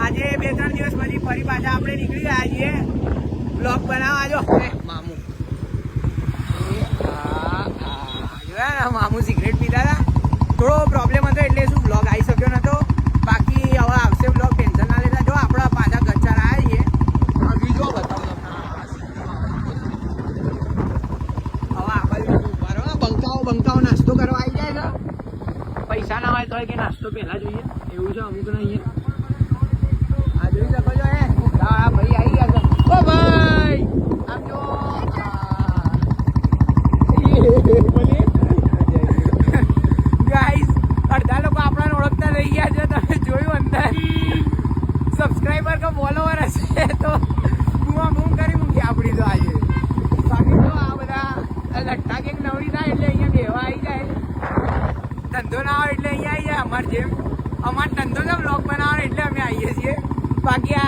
આજે 2-3 દિવસ પછી ફરી પાછા આપણે નીકળી ગયા છીએ બ્લોગ બનાવવા. જો મામુ જોયા ને, મામુ સિગરેટ પીતા હતા. થોડો પ્રોબ્લેમ હતો એટલે શું બ્લોગ આવી શક્યો નતો. બાકી હવે આવશે બ્લોગ, ટેન્શન ના લેતા. જો આપણા પાછા ગચ્ચાર આવ્યા છીએ. બીજો બતાવો હવે આ બાજુ બંકાઓ નાસ્તો કરવા આવી જાય છે. પૈસા ના હોય તો કે નાસ્તો પહેલા જોઈએ એવું છે અમુક ને અહીંયા. આ જોઈ શકો છો હા ભાઈ આવી ગયા છે. ઓ ભાઈ આમ જો ગાઈસ અડધા લોકો આપણને ઓળખતા રહી ગયા છે. તમે જોયું અંદર સબસ્ક્રાઈબર કે ફોલોવર હશે તો બૂમ કરી મૂકી આપણી તો આજે. બાકી તો આ બધા લટ્ટા કેક નવરી થાય એટલે અહીંયા બેવા આવી જાય. ધંધો ના આવે એટલે અહીંયા આવી જાય. અમારે જેમ અમારે ધંધો છે બ્લોગ બનાવવાનો એટલે અમે આવીએ છીએ. બાકી આ